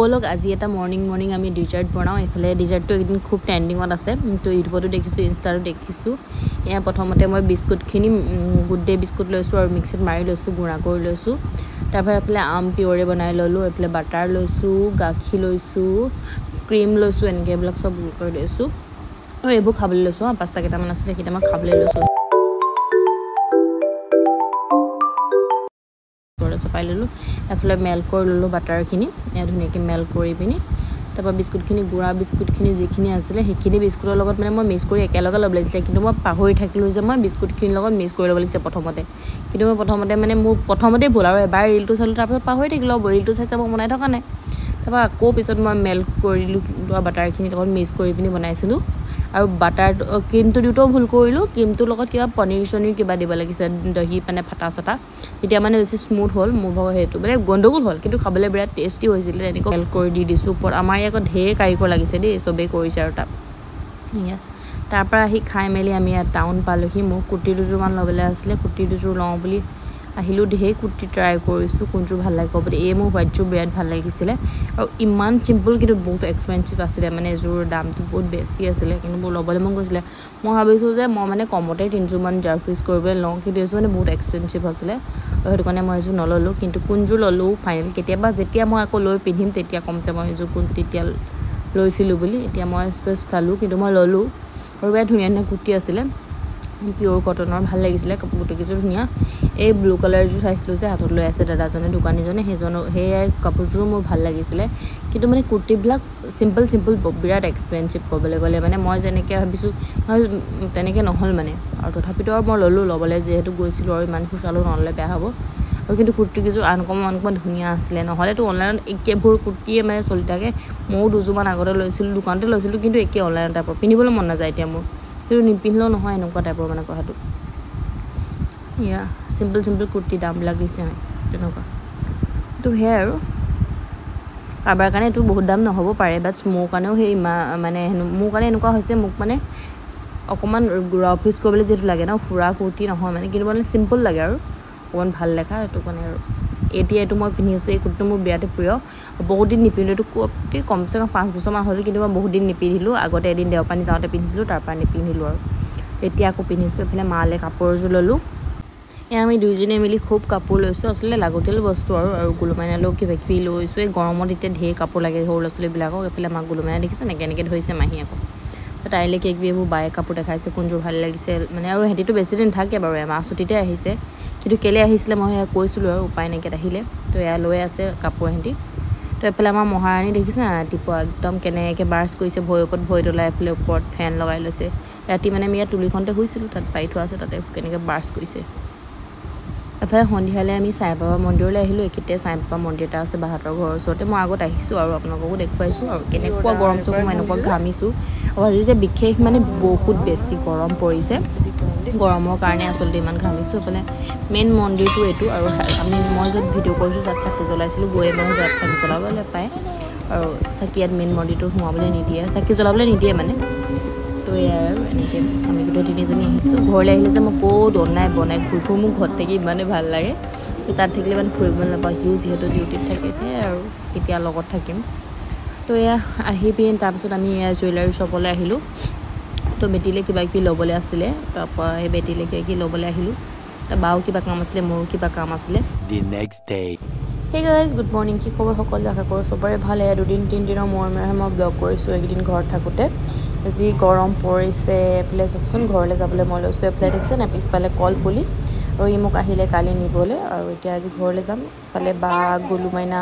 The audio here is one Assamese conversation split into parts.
বলক আজি এটা মৰ্নিং আমি ডিজাৰ্ট বনাওঁ এফালে ডিজাৰ্টটো একদিন খুব ট্ৰেন্ডিঙত আছে তো ইউটিউবতো দেখিছোঁ ইনষ্টাতো দেখিছোঁ এয়া প্ৰথমতে মই বিস্কুটখিনি গুড ডে বিস্কুট লৈছোঁ আৰু মিক্সিত মাৰি লৈছোঁ গুড়া কৰি লৈছোঁ তাৰপৰা এফালে আম পিয়ৰে বনাই ল'লোঁ এফালে বাটাৰ লৈছোঁ গাখীৰ লৈছোঁ ক্ৰীম লৈছোঁ এনেকৈ এইবিলাক চব কৰি লৈছোঁ আৰু এইবোৰ খাবলৈ লৈছোঁ পাঁচটা কেইটামান আছিলে সেইকেইটা মই খাবলৈ লৈছোঁ চপাই ল'লোঁ এফালে মেল্ট কৰি ল'লোঁ বাটাৰখিনি ধুনীয়াকৈ মেল্ট কৰি পিনি তাৰপৰা বিস্কুটখিনি গুড়া বিস্কুটখিনি যিখিনি আছিলে সেইখিনি বিস্কুটৰ লগত মানে মই মিক্স কৰি একেলগে ল'ব লাগিছিলে কিন্তু মই পাহৰি থাকিলোঁ যে মই বিস্কুটখিনিৰ লগত মিক্স কৰি ল'ব লাগিছিলে প্ৰথমতে কিন্তু মই প্ৰথমতে মানে মোৰ প্ৰথমতেই ভুল আৰু এবাৰ ৰিলটো চালোঁ তাৰপিছত পাহৰি থাকিলোঁ ৰিলটো চাই মই বনাই থকা নাই তাৰপৰা আকৌ পিছত মই মেল্ট কৰিলোঁ বাটাৰখিনি লগত মিক্স কৰি পিনি বনাইছিলোঁ আৰু বাটাৰ ক্ৰীমটো দিওঁতেও ভুল কৰিলোঁ ক্ৰীমটোৰ লগত কিবা পনীৰ চনীৰ কিবা দিব লাগিছে দহি মানে ফাটা চাটা তেতিয়া মানে বেছি স্মুথ হ'ল মোৰ ভাগৰ সেইটো মানে গণ্ডগোল হ'ল কিন্তু খাবলৈ বিৰাট টেষ্টি হৈছিলে এনেকৈ মেল্ট কৰি দি দিছোঁ ওপৰত আমাৰ ইয়াত ঢেৰ কাৰিকৰ লাগিছে দেই চবেই কৰিছে আৰু তাৰপৰা আহি খাই মেলি আমি ইয়াত টাউন পালোঁহি মোক কুৰ্তি দুযোৰমান ল'বলৈ আছিলে কুৰ্তি দুযোৰ লওঁ বুলি আহিলোঁ ঢেৰ কুৰ্তি ট্ৰাই কৰিছোঁ কোনযোৰ ভাল লাগিব বুলি এই মোৰ হোৱাইটযোৰ বিৰাট ভাল লাগিছিলে আৰু ইমান চিম্পল কিন্তু বহুত এক্সপেঞ্চিভ আছিলে মানে এযোৰ দামটো বহুত বেছি আছিলে কিন্তু মোৰ ল'বলৈ মন গৈছিলে মই ভাবিছোঁ যে মই মানে কমতে তিনিযোৰমান জাৰ্ফিজ কৰিবলৈ লওঁ কিন্তু এইযোৰ মানে বহুত এক্সপেঞ্চিভ আছিলে আৰু সেইটো কাৰণে মই এযোৰ নল'লোঁ কিন্তু কোনযোৰ ল'লোঁ ফাইনেল কেতিয়াবা যেতিয়া মই আকৌ লৈ পিন্ধিম তেতিয়া ক'ম যে মই সেইযোৰ তেতিয়া লৈছিলোঁ বুলি এতিয়া মই জাষ্ট চালোঁ কিন্তু মই ল'লোঁ আৰু বিৰাট ধুনীয়া ধুনীয়া কুৰ্তি আছিলে পিয়ৰ কটনৰ ভাল লাগিছিলে কাপোৰ গোটেইকেইযোৰ ধুনীয়া এই ব্লু কালাৰযোৰ চাইছিলোঁ যে হাতত লৈ আছে দাদাজনে দোকানীজনে সেয়াই কাপোৰযোৰো মোৰ ভাল লাগিছিলে কিন্তু মানে কুৰ্তিবিলাক চিম্পল বিৰাট এক্সপেঞ্চিভ ক'বলৈ গ'লে মানে মই যেনেকৈ ভাবিছোঁ তেনেকৈ নহ'ল মানে আৰু তথাপিতো আৰু মই ল'বলৈ যিহেতু গৈছিলোঁ আৰু ইমান চালোঁ নল'লে বেয়া হ'ব আৰু কিন্তু কুৰ্তিকেইযোৰ আনকমন ধুনীয়া আছিলে নহ'লেতো অনলাইনত একেবোৰ কুৰ্তিয়ে মানে চলি থাকে ময়ো দুযোৰমান আগতে লৈছিলোঁ দোকানতে লৈছিলোঁ কিন্তু একে অনলাইনৰ টাইপৰ পিন্ধিবলৈ মন নাযায় এতিয়া মোৰ কিন্তু নিপিন্ধিলেও নহয় এনেকুৱা টাইপৰ মানে কথাটো ইয়া চিম্পল কুৰ্তি দামবিলাক দিছে নাই তেনেকুৱা তো সেয়াই আৰু কাৰোবাৰ কাৰণে এইটো বহুত দাম নহ'ব পাৰে বাট মোৰ কাৰণেও সেই মানে মোৰ কাৰণে এনেকুৱা হৈছে মোক মানে অকণমান ৰাফ ইউজ কৰিবলৈ যিহেতু লাগে ন ফুৰা কুৰ্তি নহয় মানে কিন্তু মানে চিম্পল লাগে আৰু অকণমান ভাল লেখা সেইটো কাৰণে আৰু এতিয়া এইটো মই পিন্ধি আছোঁ এই কুৰ্তিটো মোৰ বিৰাট প্ৰিয় বহুত দিন নিপিন্ধিলোঁ এইটো কুৰ্তি কমচে কম 5 বছৰমান হ'ল কিন্তু মই বহুত দিন নিপিন্ধিলোঁ আগতে এদিন দেওপানী যাওঁতে পিন্ধিছিলোঁ তাৰপৰা নিপিন্ধিলোঁ আৰু এতিয়া আকৌ পিন্ধিছোঁ এইফালে মালে কাপোৰ এযোৰ ল'লোঁ এয়া আমি দুইজনে মিলি খুব কাপোৰ লৈছোঁ আচলতে লাগতিয়াল বস্তু আৰু গুলুমাইনালৈও কিবা কিবি লৈছোঁ এই গৰমত এতিয়া ঢেৰ কাপোৰ লাগে সৰু ল'ৰা ছোৱালীবিলাকক এইফালে আমাক গুলুমাইনা দেখিছে এনেকৈ ধৰিছে মাহী আকৌ তাইলৈ কিবা কিবি এইবোৰ বায়ে কাপোৰ দেখাইছে কোনযোৰ ভাল লাগিছে মানে আৰু সিহঁতিতো বেছি দিন থাকে বাৰু এমাহ ছুটিতে আহিছে কিন্তু কেলৈ আহিছিলে মই সেয়া কৈছিলোঁ আৰু উপায় নাইকিয়াত আহিলে তো এয়া লৈ আছে কাপোৰ সিহঁতি তো এইফালে আমাৰ মহাৰাণী দেখিছে ৰাতিপুৱা একদম কেনেকৈ ব্ৰাছ কৰিছে ভৰিৰ ওপৰত ভৰি তোলাই এইফালে ওপৰত ফেন লগাই লৈছে ৰাতি মানে আমি ইয়াত তুলিখনতে শুইছিলোঁ তাত পাৰি থোৱা আছে তাতে কেনেকৈ ব্ৰাছ কৰিছে এফালে সন্ধিয়ালৈ আমি সাই বাবা মন্দিৰলৈ আহিলোঁ এইখিনিতে সাই বাবা মন্দিৰ এটা আছে বাহঁতৰ ঘৰৰ ওচৰতে মই আগত আহিছোঁ আৰু আপোনালোককো দেখুৱাইছোঁ আৰু কেনেকুৱা গৰম চব মই এনেকুৱা ঘামিছোঁ আৰু আজি যে বিশেষ মানে বহুত বেছি গৰম পৰিছে গৰমৰ কাৰণে আচলতে ইমান ঘামিছোঁ এইফালে মেইন মন্দিৰটো এইটো আৰু মই য'ত ভিডিঅ' কৰিছোঁ তাত চাকি জ্বলাইছিলোঁ গৈয়ে মানে তাত চাকি জ্বলাবলৈ পায় আৰু চাকি ইয়াত মেইন মন্দিৰটোত সোমাবলৈ নিদিয়ে চাকি জ্বলাবলৈ নিদিয়ে মানে তো এয়াই আৰু এনেকৈ আমি গোটেই তিনিজনী আহিছোঁ ঘৰলৈ আহিলে যে মই ক'ত বনাই ঘূৰি ফুৰোঁ মোৰ ঘৰত থাকি ইমানেই ভাল লাগে তাত থাকিলে ইমান ফুৰিবলৈ নাপাওঁ সিও যিহেতু ডিউটিত থাকে সেয়াই আৰু কেতিয়া লগত থাকিম তো এয়া আহি পিনি তাৰপিছত আমি এয়া জুৱেলাৰী শ্বপলৈ আহিলোঁ তো বেটীলৈ কিবা কিবি ল'বলৈ আছিলে তাৰপৰা সেই বেটীলৈ কিবা কিবি ল'বলৈ আহিলোঁ তাৰ বাও কিবা কাম আছিলে মোৰো কিবা কাম আছিলে হেই গাইজ গুড মৰ্ণিং কি খবৰ সকলোৱে আশা কৰোঁ চবৰে ভাল এয়া 2-3 দিনৰ মূৰে মই ব্লগ কৰিছোঁ এইকেইদিন ঘৰত থাকোঁতে যি গৰম পৰিছে এইফালে চাওকচোন ঘৰলৈ যাবলৈ মই লৈছোঁ এইফালে দেখিছে নাই পিছফালে কলপুলি আৰু ই মোক আহিলে কালি নিবলৈ আৰু এতিয়া আজি ঘৰলৈ যাম ইফালে বা গুলুমাইনা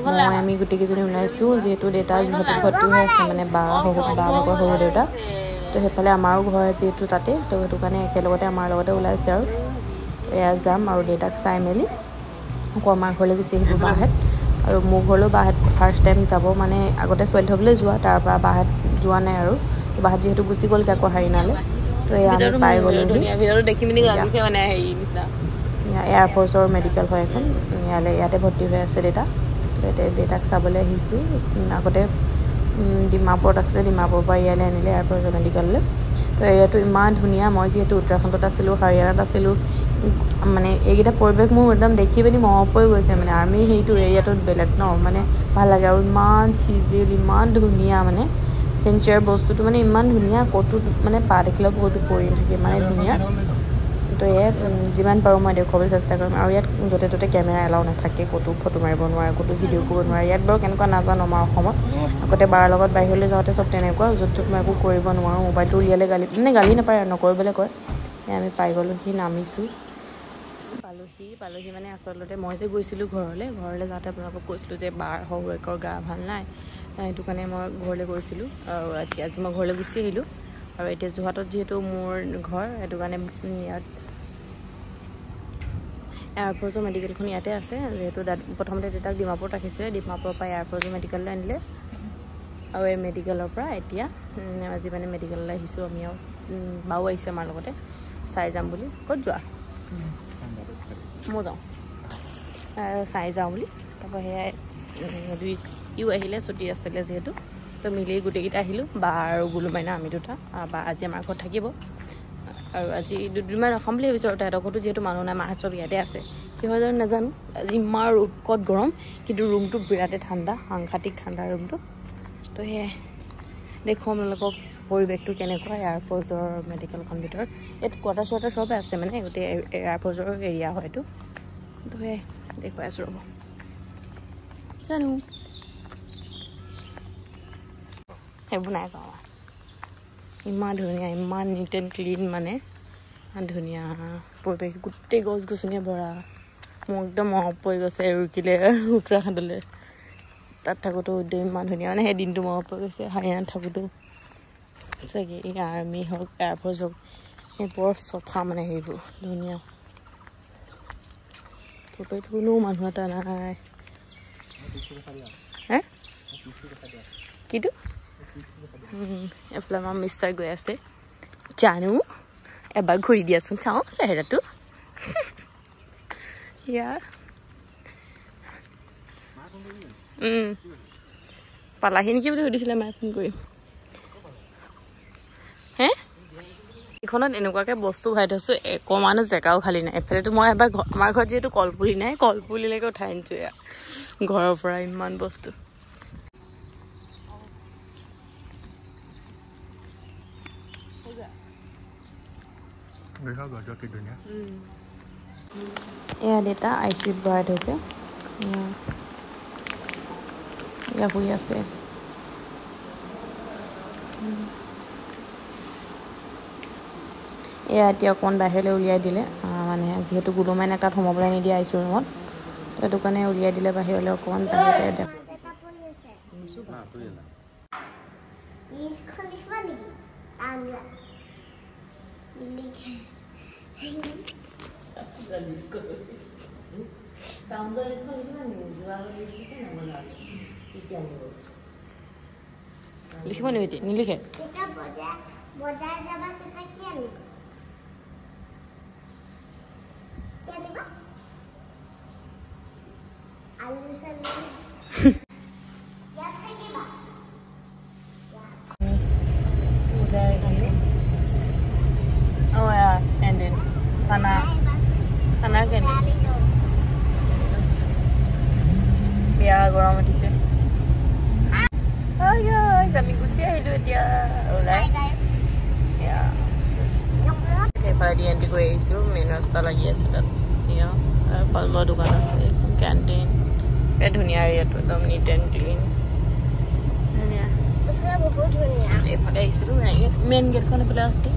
মই আমি গোটেইকেইজনী ওলাইছোঁ যিহেতু দেউতা যোৰহাটত ভৰ্তি হৈ আছে মানে বা ভাগৰ সৰু দেউতা তো সেইফালে আমাৰো ঘৰ যিহেতু তাতে তো সেইটো কাৰণে একেলগতে আমাৰ লগতে ওলাইছে আৰু এয়া যাম আৰু দেউতাক চাই মেলি আকৌ আমাৰ ঘৰলৈ গুচি আহিব বাহঁত আৰু মোৰ ঘৰলৈও বাহঁত ফাৰ্ষ্ট টাইম যাব মানে আগতে ছোৱালী থ'বলৈ যোৱা তাৰপৰা বাহঁত যোৱা নাই আৰু বাহঁত যিহেতু গুচি গ'ল আকৌ হাৰিনালৈ তো এয়া আমি পাই গ'লোঁ এয়াৰফৰ্চৰ মেডিকেল হয় এখন ইয়াতে ভৰ্তি হৈ আছে দেউতা তো দেউতাক চাবলৈ আহিছোঁ আগতে ডিমাপুৰত আছিলে ডিমাপুৰৰ পৰা ইয়ালৈ আনিলে এয়াৰফৰ্চৰ মেডিকেললৈ তো এৰিয়াটো ইমান ধুনীয়া মই যিহেতু উত্তৰাখণ্ডত আছিলোঁ হাৰিয়ানাত আছিলোঁ মানে এইকেইটা পৰিৱেশ মোৰ একদম দেখি পিনি মনত পৰি গৈছে মানে আৰ্মি সেইটো এৰিয়াটোত বেলেগ ন মানে ভাল লাগে আৰু ইমান চিজিল ইমান ধুনীয়া মানে চেঞ্চুৱাৰ বস্তুটো মানে ইমান ধুনীয়া ক'তো মানে পা দেখিলেও বহুতো পৰি থাকে মানে ধুনীয়া তো যিমান পাৰোঁ মই দেখুৱাবলৈ চেষ্টা কৰিম আৰু ইয়াত য'তে ত'তে কেমেৰা এলাউ নাথাকে ক'তো ফটো মাৰিব নোৱাৰে ক'তো ভিডিঅ' কৰিব নোৱাৰে ইয়াত বাৰু কেনেকুৱা নাজানো আমাৰ অসমত আগতে বাৰ লগত বাহিৰলৈ যাওঁতে চব তেনেকুৱা য'ত য'ত মই একো কৰিব নোৱাৰোঁ মোবাইলটো উলিয়ালে গালি নাপায় আৰু নকৰিবলৈ কয় আমি পাই গ'লোহি নামিছোঁ পালোহি মানে আচলতে মই যে গৈছিলোঁ ঘৰলৈ যাওঁতে আপোনালোকক কৈছিলোঁ যে বাৰ শহুৰেকৰ গা ভাল নাই সেইটো কাৰণে মই ঘৰলৈ গৈছিলোঁ আৰু আজি মই ঘৰলৈ গুচি আহিলোঁ আৰু এতিয়া যোৰহাটত যিহেতু মোৰ ঘৰ সেইটো কাৰণে ইয়াত এয়াৰফ'ৰ্চৰ মেডিকেলখন ইয়াতে আছে যিহেতু প্ৰথমতে দেউতাক ডিমাপুৰত ৰাখিছিলে ডিমাপুৰৰ পৰা এয়াৰফ'ৰ্চৰ মেডিকেললৈ আনিলে আৰু এই মেডিকেলৰ পৰা এতিয়া আজি মানে মেডিকেললৈ আহিছোঁ আমি আৰু বাও আহিছে আমাৰ লগতে চাই যাম বুলি ক'ত যোৱা মই যাওঁ চাই যাওঁ বুলি তাৰপৰা সেয়াই ইও আহিলে ছুটি আছিলে যিহেতু তো মিলি গোটেইকেইটা আহিলোঁ বা আৰু গুলু মাইনা আমি দুটা বা আজি আমাৰ ঘৰত থাকিব আৰু আজি দুদিনমান ৰখাম বুলি ভাবিছোঁ আৰু তাহাঁতৰ ঘৰতো যিহেতু মানুহ নাই মাহঁত চব ইয়াতে আছে কি হয় জানো নাজানো আজি ইমান উৎকট গৰম কিন্তু ৰুমটো বিৰাটেই ঠাণ্ডা সাংঘাতিক ঠাণ্ডা ৰুমটো তো সেয়াই দেখুৱাম আপোনালোকক পৰিৱেশটো কেনেকুৱা এয়াৰফ'ৰ্চৰ মেডিকেলখন ভিতৰত ইয়াত কোৱাৰ্টাৰ চোৱাৰ্টাৰ চবে আছে মানে গোটেই এয়াৰফ'ৰ্চৰ এৰিয়া হয় এইটো তো সেয়াই দেখুৱাই আছোঁ ৰ'ব জানো সেইবোৰ নাই কোৱা ইমান ধুনীয়া ইমান নিট এণ্ড ক্লিন মানে ইমান ধুনীয়া পৰিৱেশ গোটেই গছ গছনিয়ে ভৰা মোক একদম মনত পৰি গৈছে ৰুকিলে উত্তৰাখণ্ডলৈ তাত থাকোঁতেও ইমান ধুনীয়া মানে সেই দিনটো মনত পৰি গৈছে হাৰিয়ানাত থাকোঁতেও চাগে এই আৰ্মি হওক এয়াৰফ'ৰ্চ হওক এই বৰ চফা মানে সেইবোৰ ধুনীয়া পুখুৰীত কোনো মানুহ এটা নাই হে কিটো এফালে আমাৰ মিষ্টাৰ গৈ আছে জানো এবাৰ ঘূৰি দিয়াচোন চাওঁ চেহেৰাটো ইয়াৰ পালাহি নেকি বুলি সুধিছিলে মায়ে ফোন কৰি হে এইখনত এনেকুৱাকৈ বস্তু ভৰাই থৈছোঁ অকণমানো জেগাও খালী নাই এফালেতো মই এবাৰ আমাৰ ঘৰত যিহেতু কলপুলি নাই কলপুলিলৈকে উঠাই আনিছোঁ এয়া ঘৰৰ পৰা ইমান বস্তু এয়া দেউতা আই চি ইউত ভৰাই থৈছে এয়া শুই আছে এয়া এতিয়া অকণমান বাহিৰলৈ উলিয়াই দিলে মানে যিহেতু গুলু মাইনাক তাত সোমাবলৈ নিদিয়ে আই চি ইউ ৰুমত সেইটো কাৰণে উলিয়াই দিলে বাহিৰলৈ অকণমান বাহিৰতে লিখিব নিবিতি নিলিখে Oh yeah, and then Kana can biar gorong uthise. Oh guys, আমি গুচি আহিলো এতিয়া ওলাই yeah এফালে দি এণ্ট্ৰি কৰি আহিছোঁ মেইন ৰাস্তা লাগি আছে তাত এয়া ফল মূলৰ দোকান আছে কেণ্টিন এই ধুনীয়া এৰিয়াটো একদম নিট এণ্ড ক্লিন ধুনীয়া এইফালে আহিছিলোঁ মেইন গেটখন এইফালে আছে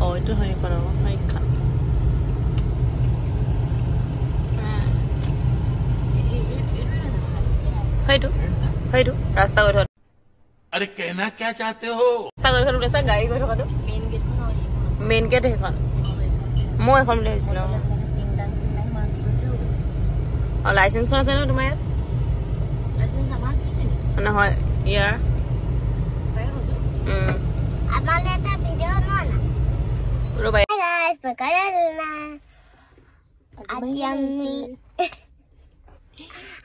অঁ এইটো সেইখন সেইখন সেইটো সেইটো ৰাস্তা গৈ থকা अरे कहना क्या चाहते हो ৰাস্তা গৈ থকা ওলাইছা গাড়ী গৈ থকাটো মেইন গেট সেইখন মই এখন বুলি ভাবিছিলোঁ অঁ লাইচেঞ্চখন আছে ন তোমাৰ ইয়াত নহয় ইয়াৰ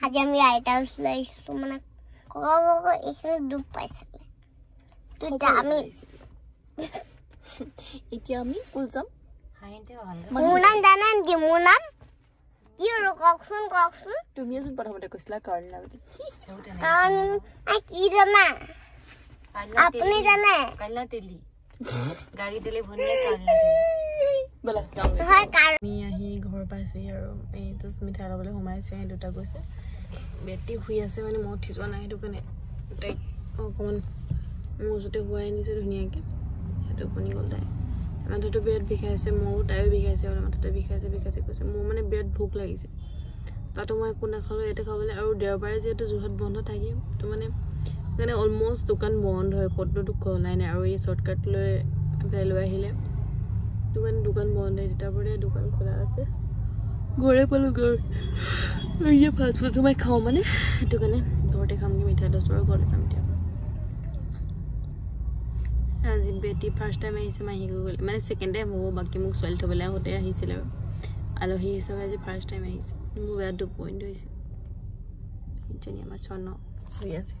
আজি আমি আইটা হাউচলৈ আহিছিলোঁ মানে এইখিনি ডুব পাইছিলে এতিয়া আমি ক'ত যাম মোৰ নাম জানে নেকি মোৰ নাম কি আৰু কওকচোন তুমি এজন প্ৰথমতে কৈছিলা কৰ্ণা বুলি কাৰণ কি জানা আপুনি জানে কৰ্ণা তেলি গাড়ী তেলি ভনিয়ে কৰ্ণা তেলি বলা যাওঁ হয় কাৰণ আমি আহি ঘৰ পাইছোহি আৰু এই জাষ্ট মিঠাই ল'বলৈ সোমাইছে সেই দুটা গৈছে বেটি শুই আছে মানে মই উঠি যোৱা নাই সেইটো কাৰণে তাইক অকণমান মোৰ ওচৰতে শুৱাই আনিছে ধুনীয়াকৈ সেইটো টোপনি গ'ল তাই মাথাটো বিৰাট বিষাইছে মোৰো তাইও বিষাইছে আৰু মাথাটো বিষাইছে কৈছে মোৰ মানে বিৰাট ভোক লাগিছে তাতো মই একো নাখালোঁ ইয়াতে খাবলৈ আৰু দেওবাৰে যিহেতু যোৰহাট বন্ধ থাকে তো মানে সেইকাৰণে অলমষ্ট দোকান বন্ধ হয় ক'তনো খোলাই নাই আৰু এই শ্বৰ্টকাট লৈ আহিলে দোকান বন্ধ হয় তেতিয়াৰ দোকান খোলা আছে ঘৰে পালোঁ এই ফাষ্ট ফুড সোমাই খাওঁ মানে সেইটো কাৰণে ঘৰতে খামগৈ মিঠাই 10 টকাৰ ঘৰতে যাম এতিয়া আজি বেটি ফাৰ্ষ্ট টাইম আহিছে মাহী গ'লে মানে ছেকেণ্ড টাইম হ'ব বাকী মোক ছোৱালী থ'বলৈ আহোঁতে আহিছিলে আৰু আলহী হিচাপে আজি ফাৰ্ষ্ট টাইম আহিছে মোৰ বেয়া 2 পইণ্ট হৈছে ইজনী আমাৰ চন শুই আছে